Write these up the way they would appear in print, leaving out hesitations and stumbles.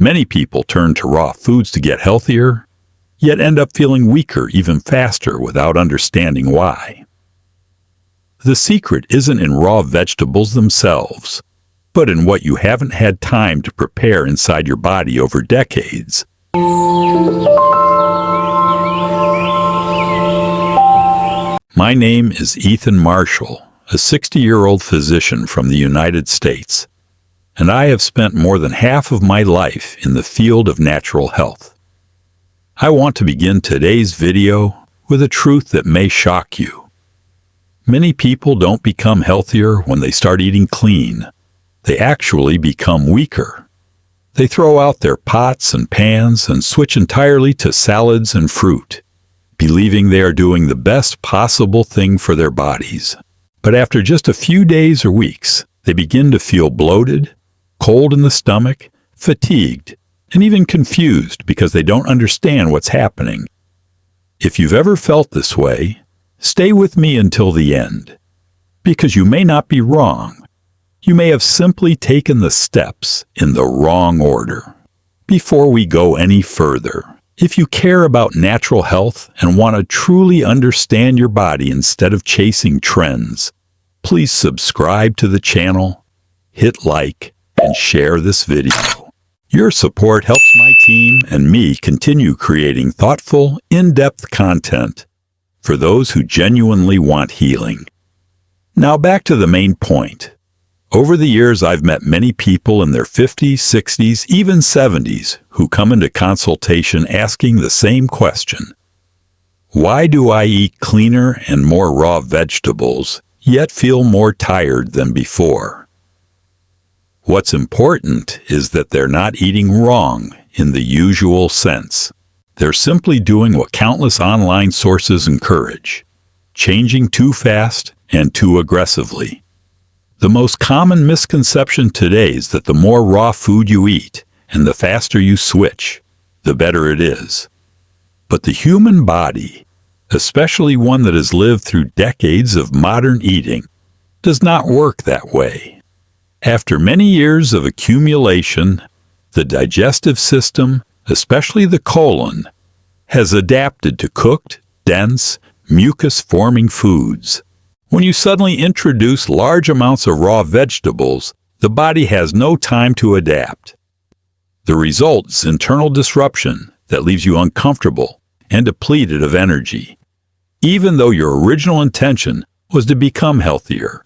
Many people turn to raw foods to get healthier, yet end up feeling weaker even faster without understanding why. The secret isn't in raw vegetables themselves, but in what you haven't had time to prepare inside your body over decades. My name is Ethan Marshall, a 60-year-old physician from the United States, and I have spent more than half of my life in the field of natural health. I want to begin today's video with a truth that may shock you. Many people don't become healthier when they start eating clean. They actually become weaker. They throw out their pots and pans and switch entirely to salads and fruit, believing they are doing the best possible thing for their bodies. But after just a few days or weeks, they begin to feel bloated, cold in the stomach, fatigued, and even confused because they don't understand what's happening. If you've ever felt this way, stay with me until the end, because you may not be wrong. You may have simply taken the steps in the wrong order. Before we go any further, if you care about natural health and want to truly understand your body instead of chasing trends, please subscribe to the channel, hit like, and share this video. Your support helps my team and me continue creating thoughtful, in-depth content for those who genuinely want healing. Now back to the main point. Over the years, I've met many people in their 50s, 60s, even 70s who come into consultation asking the same question. Why do I eat cleaner and more raw vegetables, yet feel more tired than before? What's important is that they're not eating wrong in the usual sense. They're simply doing what countless online sources encourage, changing too fast and too aggressively. The most common misconception today is that the more raw food you eat and the faster you switch, the better it is. But the human body, especially one that has lived through decades of modern eating, does not work that way. After many years of accumulation, the digestive system, especially the colon, has adapted to cooked, dense, mucus-forming foods. When you suddenly introduce large amounts of raw vegetables, the body has no time to adapt. The result is internal disruption that leaves you uncomfortable and depleted of energy, even though your original intention was to become healthier.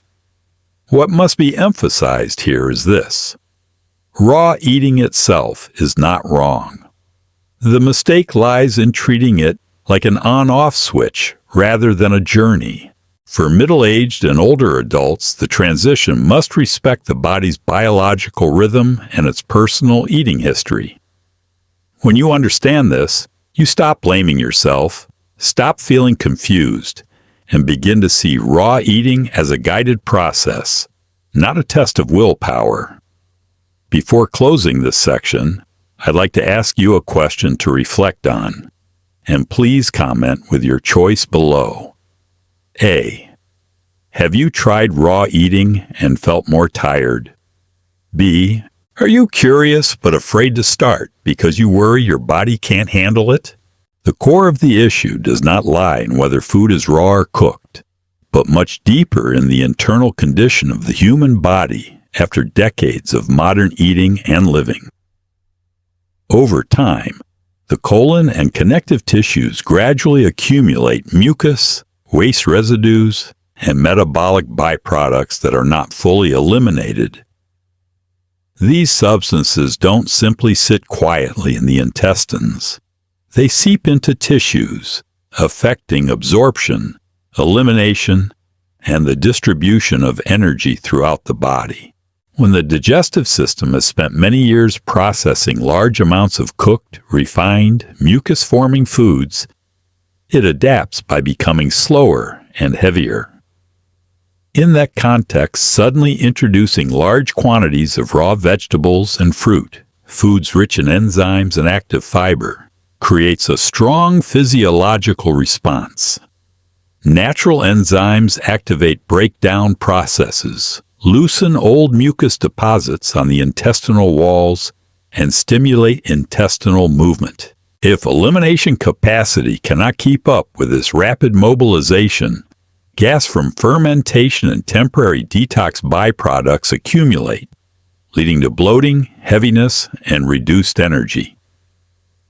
What must be emphasized here is this: raw eating itself is not wrong. The mistake lies in treating it like an on-off switch rather than a journey. For middle-aged and older adults, the transition must respect the body's biological rhythm and its personal eating history. When you understand this, you stop blaming yourself, stop feeling confused, and begin to see raw eating as a guided process, not a test of willpower. Before closing this section, I'd like to ask you a question to reflect on, and please comment with your choice below. A. Have you tried raw eating and felt more tired? B. Are you curious but afraid to start because you worry your body can't handle it? The core of the issue does not lie in whether food is raw or cooked, but much deeper in the internal condition of the human body after decades of modern eating and living. Over time, the colon and connective tissues gradually accumulate mucus, waste residues, and metabolic byproducts that are not fully eliminated. These substances don't simply sit quietly in the intestines. They seep into tissues, affecting absorption, elimination, and the distribution of energy throughout the body. When the digestive system has spent many years processing large amounts of cooked, refined, mucus-forming foods, it adapts by becoming slower and heavier. In that context, suddenly introducing large quantities of raw vegetables and fruit, foods rich in enzymes and active fiber, creates a strong physiological response. Natural enzymes activate breakdown processes, loosen old mucus deposits on the intestinal walls, and stimulate intestinal movement. If elimination capacity cannot keep up with this rapid mobilization, gas from fermentation and temporary detox byproducts accumulate, leading to bloating, heaviness, and reduced energy.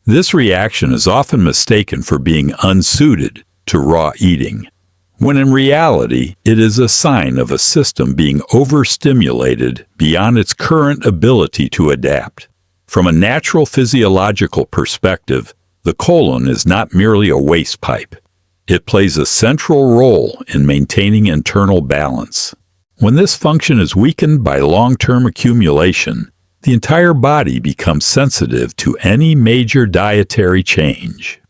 This reaction is often mistaken for being unsuited to raw eating, when in reality it is a sign of a system being overstimulated beyond its current ability to adapt. From a natural physiological perspective, the colon is not merely a waste pipe. It plays a central role in maintaining internal balance. When this function is weakened by long-term accumulation, the entire body becomes sensitive to any major dietary change.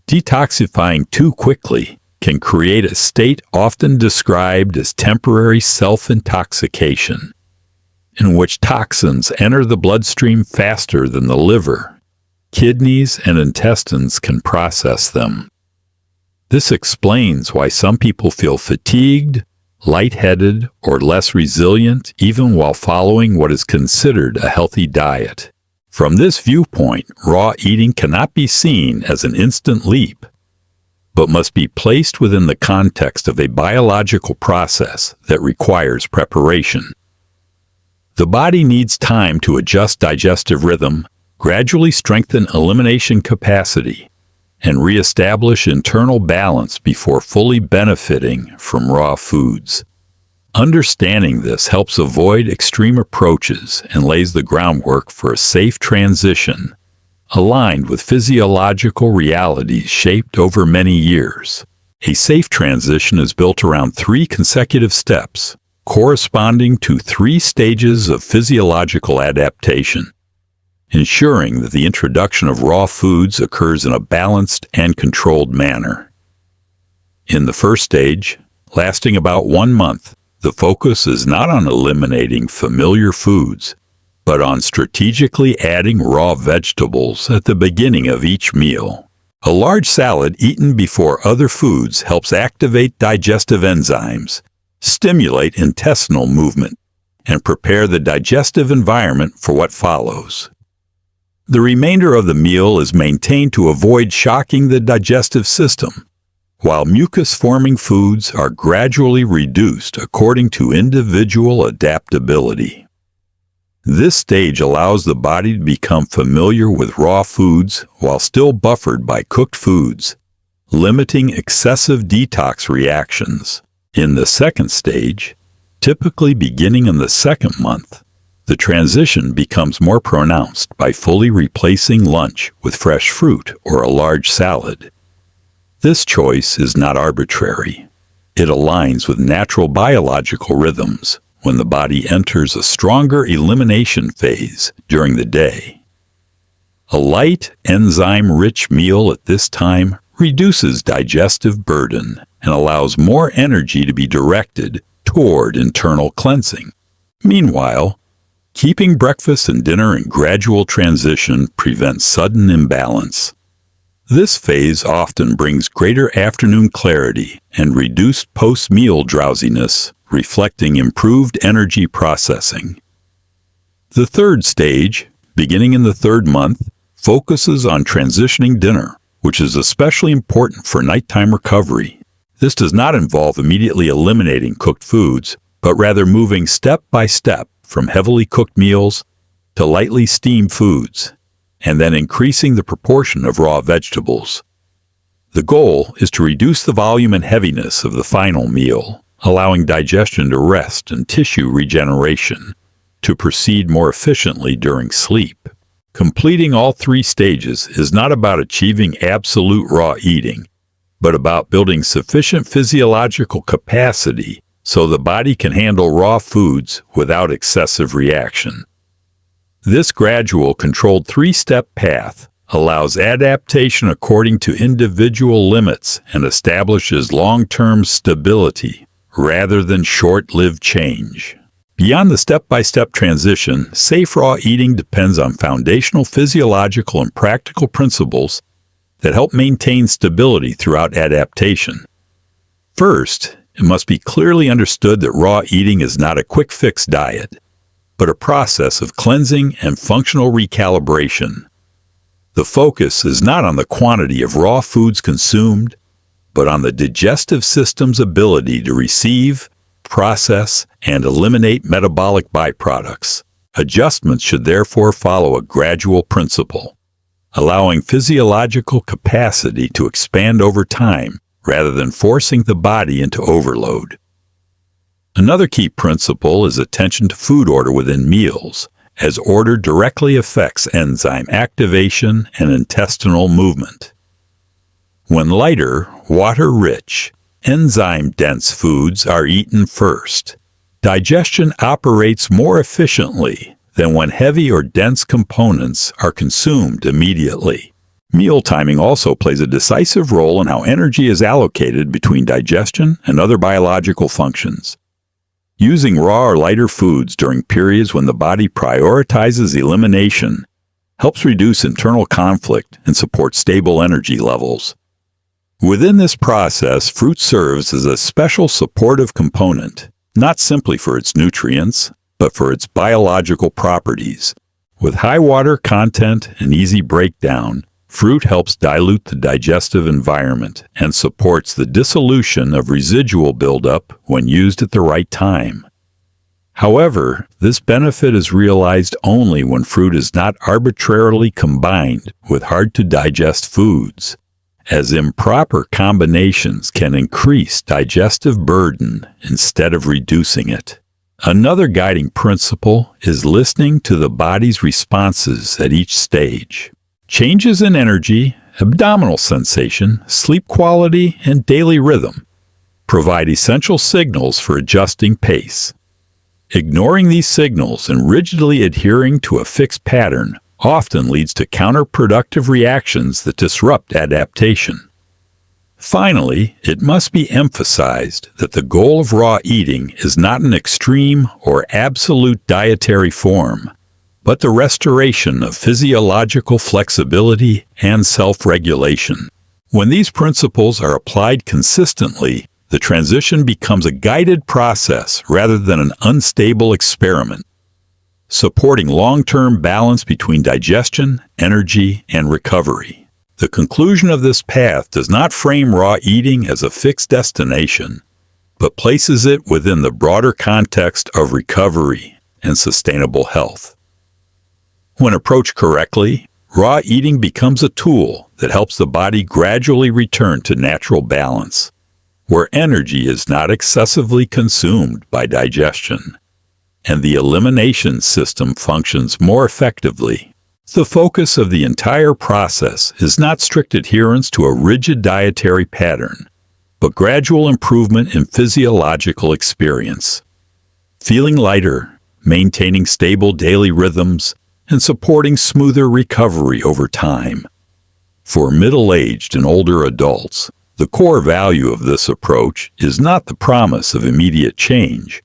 Detoxifying too quickly can create a state often described as temporary self-intoxication, in which toxins enter the bloodstream faster than the liver, kidneys, and intestines can process them. This explains why some people feel fatigued, lightheaded, or less resilient even while following what is considered a healthy diet. From this viewpoint, raw eating cannot be seen as an instant leap, but must be placed within the context of a biological process that requires preparation. The body needs time to adjust digestive rhythm, gradually strengthen elimination capacity, and reestablish internal balance before fully benefiting from raw foods. Understanding this helps avoid extreme approaches and lays the groundwork for a safe transition, aligned with physiological realities shaped over many years. A safe transition is built around 3 consecutive steps, corresponding to 3 stages of physiological adaptation, ensuring that the introduction of raw foods occurs in a balanced and controlled manner. In the first stage, lasting about 1 month, the focus is not on eliminating familiar foods, but on strategically adding raw vegetables at the beginning of each meal. A large salad eaten before other foods helps activate digestive enzymes, stimulate intestinal movement, and prepare the digestive environment for what follows. The remainder of the meal is maintained to avoid shocking the digestive system, while mucus-forming foods are gradually reduced according to individual adaptability. This stage allows the body to become familiar with raw foods while still buffered by cooked foods, limiting excessive detox reactions. In the second stage, typically beginning in the second month, the transition becomes more pronounced by fully replacing lunch with fresh fruit or a large salad. This choice is not arbitrary. It aligns with natural biological rhythms when the body enters a stronger elimination phase during the day. A light, enzyme-rich meal at this time reduces digestive burden and allows more energy to be directed toward internal cleansing. Meanwhile, keeping breakfast and dinner in gradual transition prevents sudden imbalance. This phase often brings greater afternoon clarity and reduced post-meal drowsiness, reflecting improved energy processing. The third stage, beginning in the third month, focuses on transitioning dinner, which is especially important for nighttime recovery. This does not involve immediately eliminating cooked foods, but rather moving step by step from heavily cooked meals to lightly steamed foods, and then increasing the proportion of raw vegetables. The goal is to reduce the volume and heaviness of the final meal, allowing digestion to rest and tissue regeneration to proceed more efficiently during sleep. Completing all 3 stages is not about achieving absolute raw eating, but about building sufficient physiological capacity so the body can handle raw foods without excessive reaction. This gradual, controlled 3-step path allows adaptation according to individual limits and establishes long-term stability rather than short-lived change. Beyond the step-by-step transition, safe raw eating depends on foundational physiological and practical principles that help maintain stability throughout adaptation. First, it must be clearly understood that raw eating is not a quick-fix diet. but a process of cleansing and functional recalibration. The focus is not on the quantity of raw foods consumed, but on the digestive system's ability to receive, process, and eliminate metabolic byproducts. Adjustments should therefore follow a gradual principle, allowing physiological capacity to expand over time rather than forcing the body into overload. Another key principle is attention to food order within meals, as order directly affects enzyme activation and intestinal movement. When lighter, water-rich, enzyme-dense foods are eaten first, digestion operates more efficiently than when heavy or dense components are consumed immediately. Meal timing also plays a decisive role in how energy is allocated between digestion and other biological functions. Using raw or lighter foods during periods when the body prioritizes elimination helps reduce internal conflict and support stable energy levels. Within this process, fruit serves as a special supportive component, not simply for its nutrients, but for its biological properties. With high water content and easy breakdown, fruit helps dilute the digestive environment and supports the dissolution of residual buildup when used at the right time. However, this benefit is realized only when fruit is not arbitrarily combined with hard-to-digest foods, as improper combinations can increase digestive burden instead of reducing it. Another guiding principle is listening to the body's responses at each stage. Changes in energy, abdominal sensation, sleep quality, and daily rhythm provide essential signals for adjusting pace. Ignoring these signals and rigidly adhering to a fixed pattern often leads to counterproductive reactions that disrupt adaptation. Finally, it must be emphasized that the goal of raw eating is not an extreme or absolute dietary form, but the restoration of physiological flexibility and self-regulation. When these principles are applied consistently, the transition becomes a guided process rather than an unstable experiment, supporting long-term balance between digestion, energy, and recovery. The conclusion of this path does not frame raw eating as a fixed destination, but places it within the broader context of recovery and sustainable health. When approached correctly, raw eating becomes a tool that helps the body gradually return to natural balance, where energy is not excessively consumed by digestion, and the elimination system functions more effectively. The focus of the entire process is not strict adherence to a rigid dietary pattern, but gradual improvement in physiological experience. Feeling lighter, maintaining stable daily rhythms, and supporting smoother recovery over time. For middle-aged and older adults, the core value of this approach is not the promise of immediate change,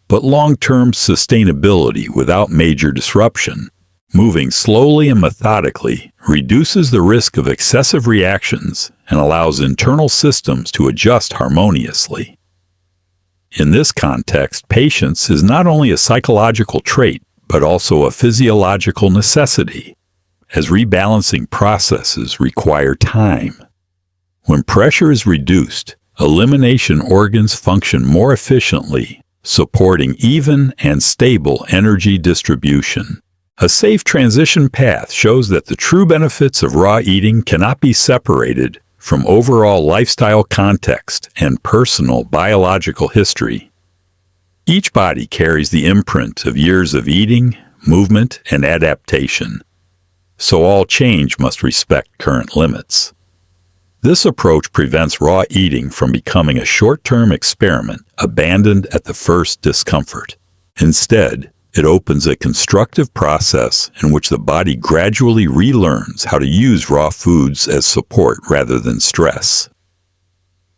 but long-term sustainability without major disruption. Moving slowly and methodically reduces the risk of excessive reactions and allows internal systems to adjust harmoniously. In this context, patience is not only a psychological trait, but also a physiological necessity, as rebalancing processes require time. When pressure is reduced, elimination organs function more efficiently, supporting even and stable energy distribution. A safe transition path shows that the true benefits of raw eating cannot be separated from overall lifestyle context and personal biological history. Each body carries the imprint of years of eating, movement, and adaptation, so all change must respect current limits. This approach prevents raw eating from becoming a short-term experiment abandoned at the first discomfort. Instead, it opens a constructive process in which the body gradually relearns how to use raw foods as support rather than stress.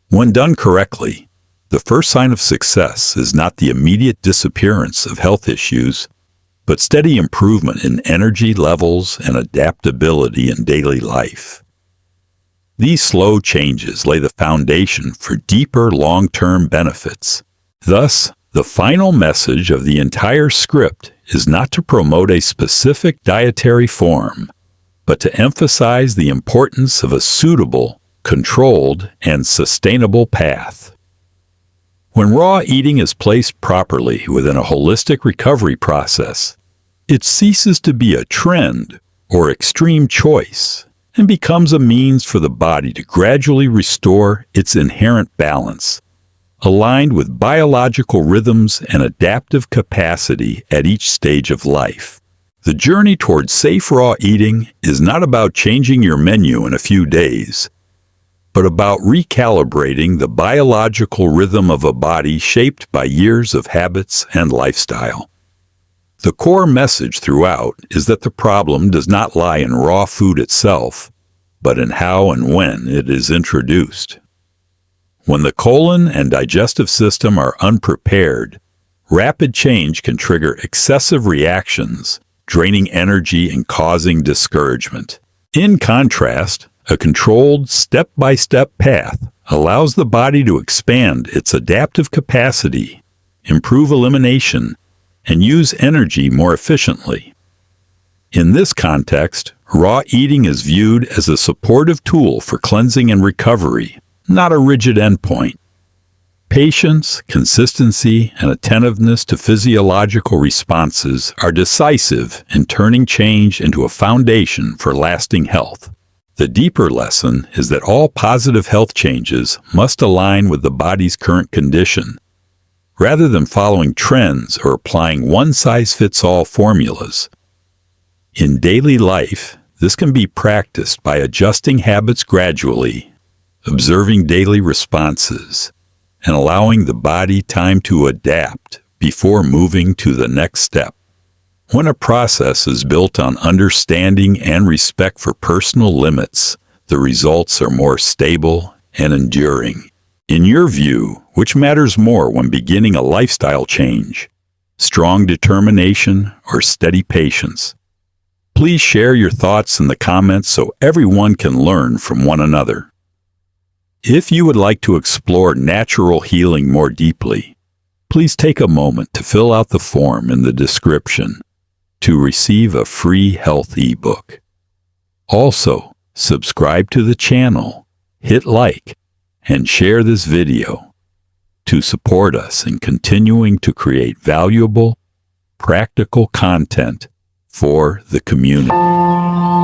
When done correctly, the first sign of success is not the immediate disappearance of health issues, but steady improvement in energy levels and adaptability in daily life. These slow changes lay the foundation for deeper long-term benefits. Thus, the final message of the entire script is not to promote a specific dietary form, but to emphasize the importance of a suitable, controlled, and sustainable path. When raw eating is placed properly within a holistic recovery process, it ceases to be a trend or extreme choice and becomes a means for the body to gradually restore its inherent balance, aligned with biological rhythms and adaptive capacity at each stage of life. The journey towards safe raw eating is not about changing your menu in a few days, but about recalibrating the biological rhythm of a body shaped by years of habits and lifestyle. The core message throughout is that the problem does not lie in raw food itself, but in how and when it is introduced. When the colon and digestive system are unprepared, rapid change can trigger excessive reactions, draining energy and causing discouragement. In contrast, a controlled, step-by-step path allows the body to expand its adaptive capacity, improve elimination, and use energy more efficiently. In this context, raw eating is viewed as a supportive tool for cleansing and recovery, not a rigid endpoint. Patience, consistency, and attentiveness to physiological responses are decisive in turning change into a foundation for lasting health. The deeper lesson is that all positive health changes must align with the body's current condition, rather than following trends or applying one-size-fits-all formulas. In daily life, this can be practiced by adjusting habits gradually, observing daily responses, and allowing the body time to adapt before moving to the next step. When a process is built on understanding and respect for personal limits, the results are more stable and enduring. In your view, which matters more when beginning a lifestyle change? Strong determination or steady patience? Please share your thoughts in the comments so everyone can learn from one another. If you would like to explore natural healing more deeply, please take a moment to fill out the form in the description to receive a free health ebook. Also, subscribe to the channel, hit like, and share this video to support us in continuing to create valuable, practical content for the community.